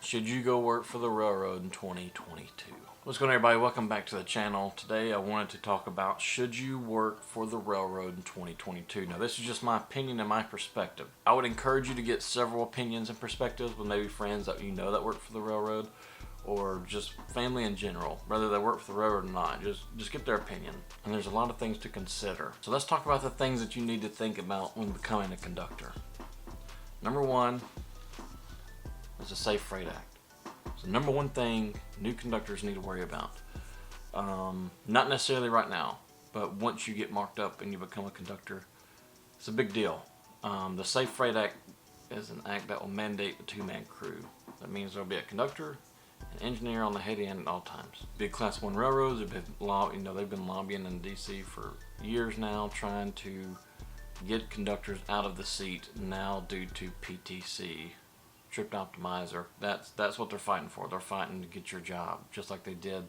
Should you go work for the railroad in 2022? What's going on, everybody? Welcome back to the channel. Today I wanted to talk about should you work for the railroad in 2022. Now this is just my opinion and my perspective. I would encourage you to get several opinions and perspectives with maybe friends that you know that work for the railroad, or just family in general, whether they work for the railroad or not. Just get their opinion. And there's a lot of things to consider. So let's talk about the things that you need to think about when becoming a conductor. Number one is the Safe Freight Act. So number one thing new conductors need to worry about. Not necessarily right now, but once you get marked up and you become a conductor, it's a big deal. The Safe Freight Act is an act that will mandate a two-man crew. That means there'll be a conductor, an engineer on the head end at all times. Big Class 1 railroads have been they've been lobbying in DC for years now, trying to get conductors out of the seat now due to PTC, Trip Optimizer. That's what they're fighting for. They're fighting to get your job, just like they did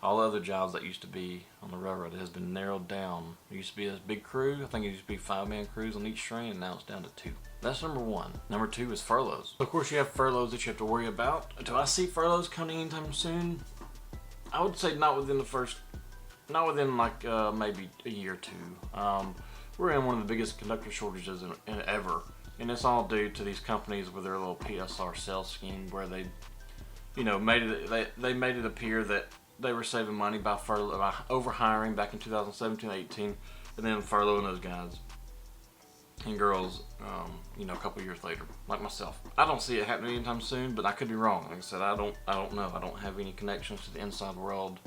all the other jobs that used to be on the railroad. It has been narrowed down. It used to be a big crew. I think it used to be 5-man crews on each train, and now it's down to 2. That's number one. Number 2 is furloughs. Of course, you have furloughs that you have to worry about. Do I see furloughs coming anytime soon? I would say not within like maybe a year or two. We're in one of the biggest conductor shortages in ever. And it's all due to these companies with their little PSR sales scheme, where they, made it appear that they were saving money by overhiring back in 2017-18, and then furloughing those guys and girls, a couple years later, like myself. I don't see it happening anytime soon, but I could be wrong. Like I said, I don't know. I don't have any connections to the inside world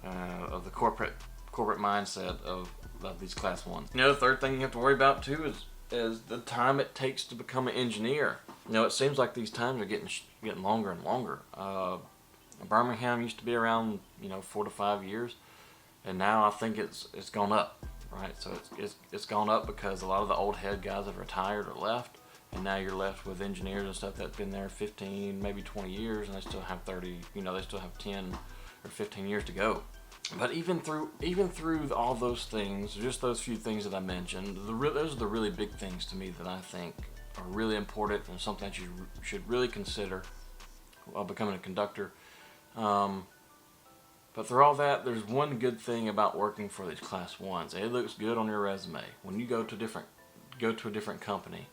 of the corporate mindset of these Class 1s. The third thing you have to worry about too is the time it takes to become an engineer. It seems like these times are getting longer and longer. Birmingham used to be around 4 to 5 years, and now I think it's gone up, right? So it's gone up because a lot of the old head guys have retired or left, and now you're left with engineers and stuff that've been there 15, maybe 20 years, and they still have 30. They still have 10 or 15 years to go. But even through all those things, just those few things that I mentioned, those are the really big things to me that I think are really important and something that you should really consider while becoming a conductor. But through all that, there's one good thing about working for these Class 1s. It looks good on your resume. When you go to a different company,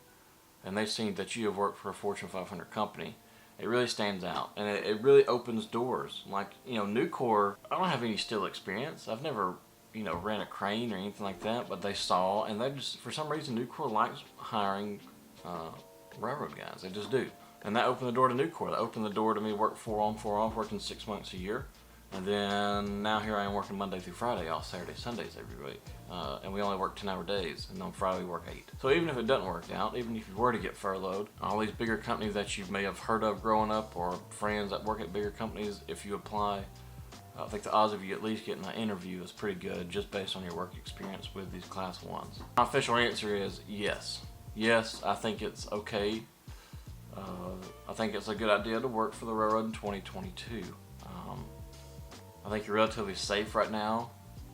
and they've seen that you have worked for a Fortune 500 company, it really stands out, and it really opens doors. Like, Nucor, I don't have any steel experience. I've never, ran a crane or anything like that, but they saw, and they just, for some reason, Nucor likes hiring railroad guys. They just do. And that opened the door to Nucor. That opened the door to me work 4 on 4 off, working 6 months a year. And then now here I am working Monday through Friday, off Saturdays, Sundays every week. And we only work 10-hour days, and on Friday we work 8. So even if it doesn't work out, even if you were to get furloughed, all these bigger companies that you may have heard of growing up, or friends that work at bigger companies, if you apply, I think the odds of you at least getting an interview is pretty good, just based on your work experience with these Class 1s. My official answer is yes. Yes, I think it's okay. I think it's a good idea to work for the railroad in 2022. I think you're relatively safe right now.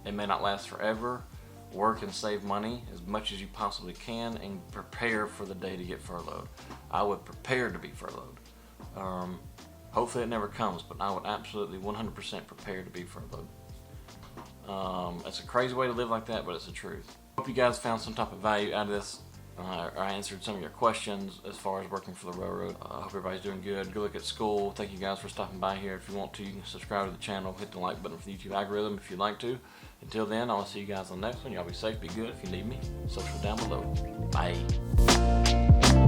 It may not last forever. Work and save money as much as you possibly can, and prepare for the day to get furloughed. I would prepare to be furloughed. Hopefully it never comes, but I would absolutely 100% prepare to be furloughed. It's a crazy way to live like that, but it's the truth. Hope you guys found some type of value out of this. I answered some of your questions as far as working for the railroad. I hope everybody's doing good. Good look at school. Thank you guys for stopping by here. If you want to, you can subscribe to the channel. Hit the like button for the YouTube algorithm if you'd like to. Until then, I'll see you guys on the next one. Y'all be safe, be good. If you need me, social down below. Bye.